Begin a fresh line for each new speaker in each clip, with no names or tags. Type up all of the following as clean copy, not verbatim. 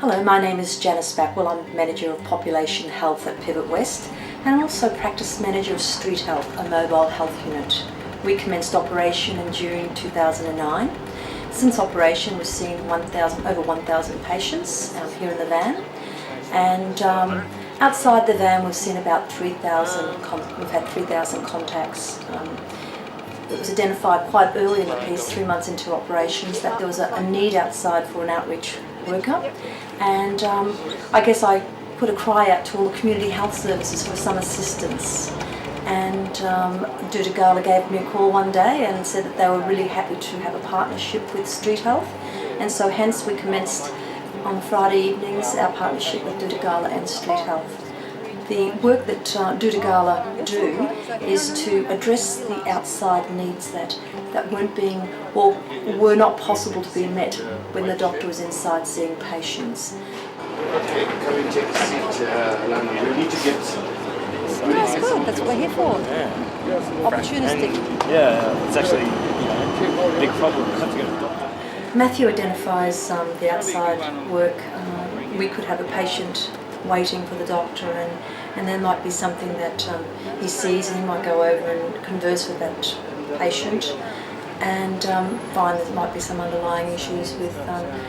Hello, my name is Janice Backwell. I'm Manager of Population Health at Pivot West and I'm also Practice Manager of Street Health, a mobile health unit. We commenced operation in June 2009. Since operation we've seen over 1,000 patients here in the van, and outside the van we've seen about 3,000, we've had 3,000 contacts. It was identified quite early in the piece, 3 months into operations, that there was a need outside for an outreach worker, and I guess I put a cry out to all the community health services for some assistance. And Doutta Galla gave me a call one day and said that they were really happy to have a partnership with Street Health, and so hence we commenced on Friday evenings our partnership with Doutta Galla and Street Health. The work that Doutta Galla do is to address the outside needs that were not possible to be met when the doctor was inside seeing patients.
Okay, come and take a seat, Alana. You need to get...
That's good, that's what we're here for.
Yeah.
Opportunistic.
And, it's actually a big problem. We have to get a doctor.
Matthew identifies the outside work. We could have a patient waiting for the doctor, and there might be something that he sees, and he might go over and converse with that patient and find there might be some underlying issues with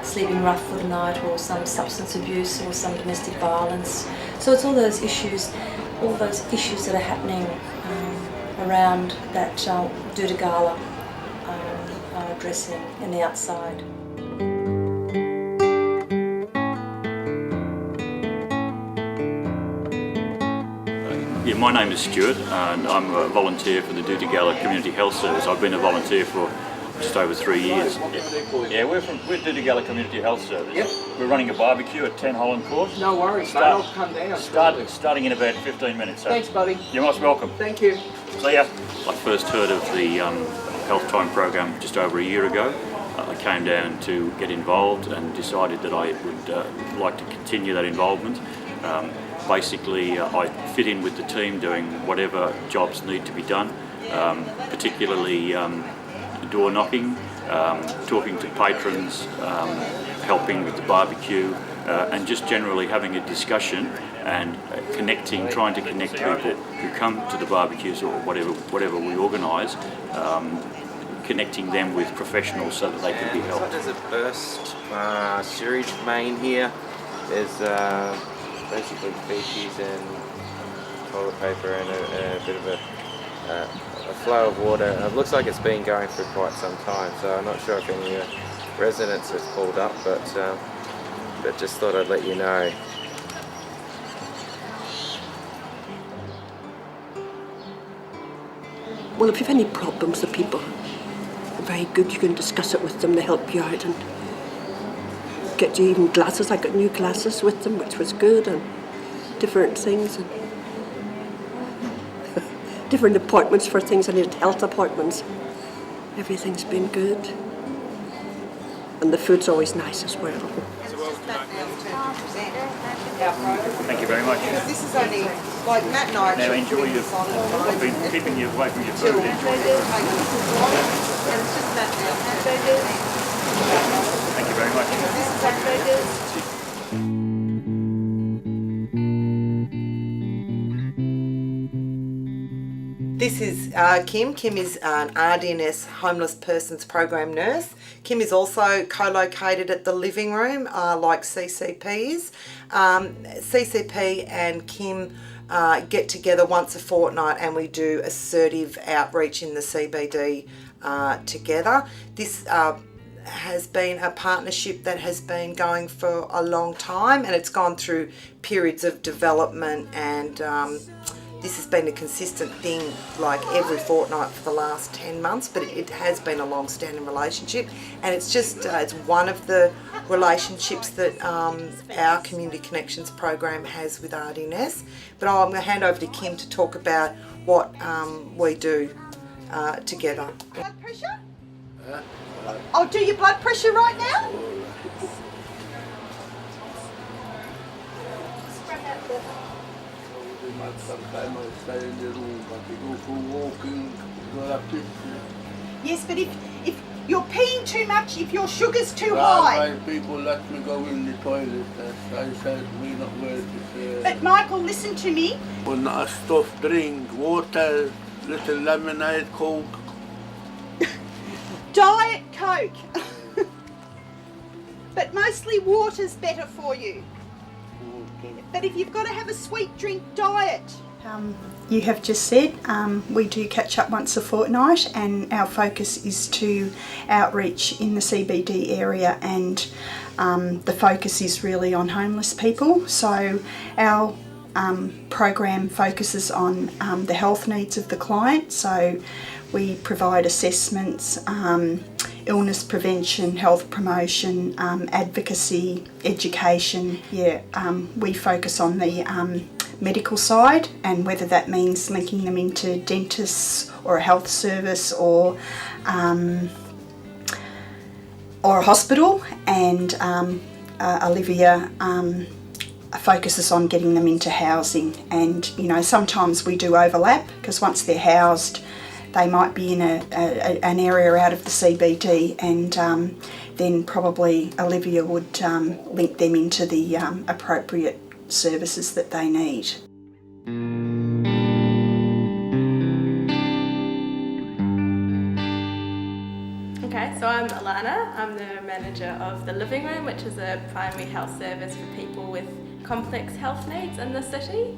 sleeping rough for the night, or some substance abuse, or some domestic violence. So it's all those issues that are happening around that Doutta Galla are addressing in the outside.
Yeah, my name is Stuart and I'm a volunteer for the Doutta Galla Community Health Service. I've been a volunteer for just over 3 years. Yeah, we're Doutta Galla Community Health Service.
Yep.
We're running a barbecue at 10 Holland Court.
No worries, mate. I'll come down.
Starting in about 15 minutes. So
thanks, buddy.
You're most welcome.
Thank you.
See ya. I first heard of the Health Time program just over a year ago. I came down to get involved and decided that I would like to continue that involvement. Basically, I fit in with the team doing whatever jobs need to be done, particularly door knocking, talking to patrons, helping with the barbecue, and just generally having a discussion and trying to connect people who come to the barbecues or whatever we organise, connecting them with professionals so that they can be helped.
There's a burst sewage main here. There's basically feces and toilet paper and a bit of a flow of water. It looks like it's been going for quite some time, so I'm not sure if any residents have called up, but just thought I'd let you know.
Well, if you have any problems, the people are very good. You can discuss it with them, they help you out and get you even glasses. I got new glasses with them, which was good, and different things, and different appointments for things. I needed health appointments. Everything's been good, and the food's always nice as well.
Thank you very much.
This is only, like Matt and I
now enjoy your, I've been keeping you away from your food. Enjoy it. Thank you very much.
This is Kim. Kim is an RDNS Homeless Persons Program nurse. Kim is also co-located at the living room like CCP's. CCP and Kim get together once a fortnight and we do assertive outreach in the CBD together. This has been a partnership that has been going for a long time, and it's gone through periods of development, and this has been a consistent thing like every fortnight for the last 10 months, but it has been a long-standing relationship, and it's just it's one of the relationships that our Community Connections program has with RDNS. But I'm going to hand over to Kim to talk about what we do together. Blood pressure? I'll do your blood pressure right now.
Sometimes I stay in the room, but we go for walking, go up to...
Yes, but if
You're peeing too much if your sugar's too
Last
high.
night people let me go in the toilet. I said we not worth it.
But Michael, listen to me.
When I stuff drink, water, little lemonade, Coke.
Diet Coke. But mostly water's better for you. But if you've got to have a sweet drink, diet. You have just said we do catch up once a fortnight, and our focus is to outreach in the CBD area, and the focus is really on homeless people. So our program focuses on the health needs of the client. So we provide assessments, illness prevention, health promotion, advocacy, education. We focus on the medical side, and whether that means linking them into dentists or a health service or a hospital. And Olivia focuses on getting them into housing. And sometimes we do overlap, because once they're housed they might be in an area out of the CBD, and then probably Olivia would link them into the appropriate services that they need.
Okay, so I'm Alana. I'm the manager of the Living Room, which is a primary health service for people with complex health needs in the city.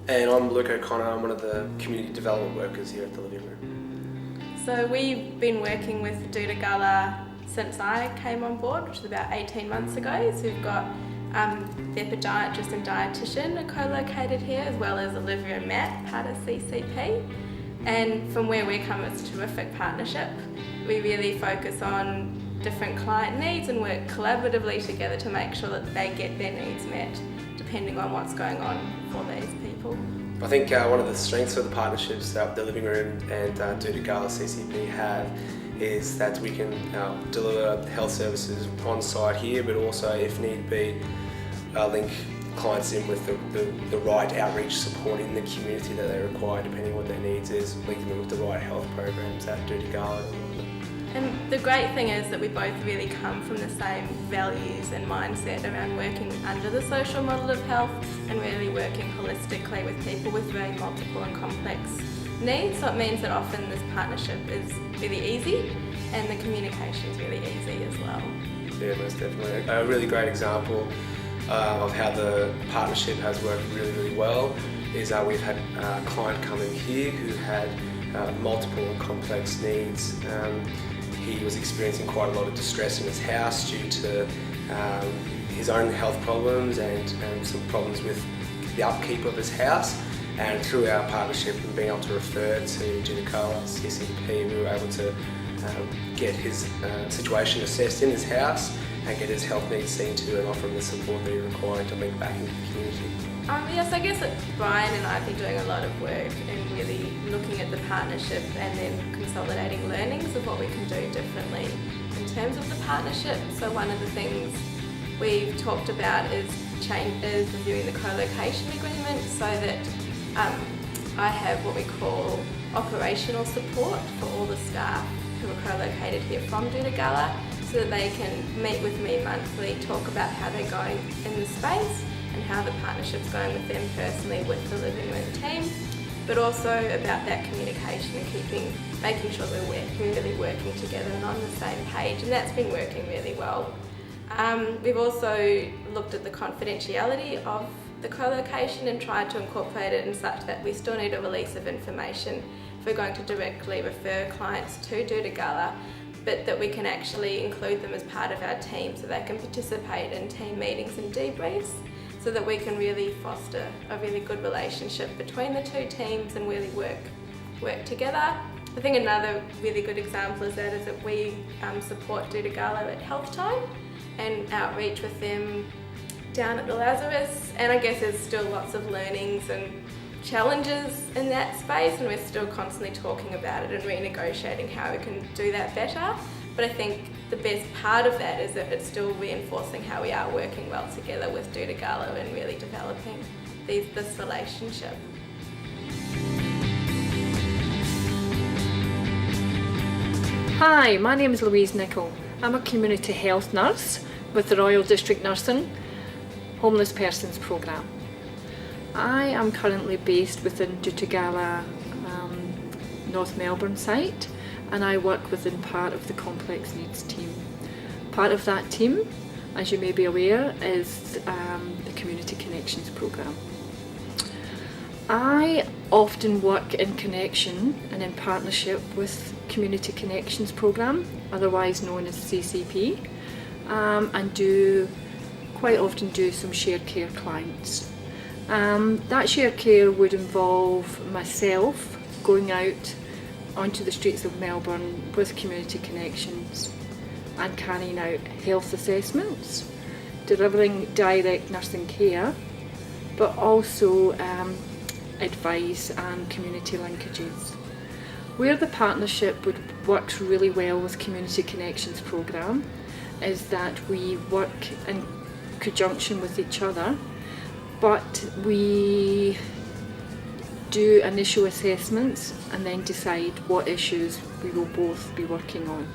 And I'm Luke O'Connor. I'm one of the community development workers here at the Living Room.
So we've been working with Doutta Galla since I came on board, which was about 18 months ago. So we've got their podiatrist and dietitian are co-located here, as well as Olivia and Matt, part of CCP. And from where we come, it's a terrific partnership. We really focus on different client needs and work collaboratively together to make sure that they get their needs met, depending on what's going on for these people.
I think one of the strengths of the partnerships that the Living Room and Doutta Galla CCP have is that we can deliver health services on site here, but also, if need be, link clients in with the right outreach support in the community that they require, depending on what their needs is, linking them with the right health programs at Doutta Galla.
And the great thing is that we both really come from the same values and mindset around working under the social model of health and really working holistically with people with very multiple and complex needs. So it means that often this partnership is really easy and the communication is really easy as well.
Yeah, most definitely. A really great example of how the partnership has worked really, really well is we've had a client come in here who had multiple and complex needs. He was experiencing quite a lot of distress in his house due to his own health problems and some problems with the upkeep of his house. And through our partnership and being able to refer to Doutta Galla CCP, we were able to get his situation assessed in his house and get his health needs seen to and offer him the support that he required to link back into the community.
Yes, I guess that Brian and I have been doing a lot of work and really looking at the partnership and then consolidating learnings of what we can do differently in terms of the partnership. So one of the things we've talked about is reviewing the co-location agreement so that I have what we call operational support for all the staff who are co-located here from Doutta Galla, so that they can meet with me monthly, talk about how they're going in the space and how the partnership's going with them personally with the Living Room team, but also about that communication and making sure we're really working together and on the same page, and that's been working really well. We've also looked at the confidentiality of the co-location and tried to incorporate it in such that we still need a release of information if we're going to directly refer clients to Doutta Galla, but that we can actually include them as part of our team so they can participate in team meetings and debriefs, so that we can really foster a really good relationship between the two teams and really work together. I think another really good example is that we support Doutta Galla at Health Time and outreach with them down at the Lazarus, and I guess there's still lots of learnings and challenges in that space, and we're still constantly talking about it and renegotiating how we can do that better. But I think the best part of that is that it's still reinforcing how we are working well together with Doutta Galla and really developing this relationship.
Hi, my name is Louise Nichol. I'm a community health nurse with the Royal District Nursing Homeless Persons Programme. I am currently based within Doutta Galla North Melbourne site, and I work within part of the complex needs team. Part of that team, as you may be aware, is the Community Connections Programme. I often work in connection and in partnership with Community Connections Programme, otherwise known as CCP, and quite often do some shared care clients. That shared care would involve myself going out onto the streets of Melbourne with Community Connections and carrying out health assessments, delivering direct nursing care, but also advice and community linkages. Where the partnership works really well with Community Connections Programme is that we work in conjunction with each other, but we do initial assessments and then decide what issues we will both be working on.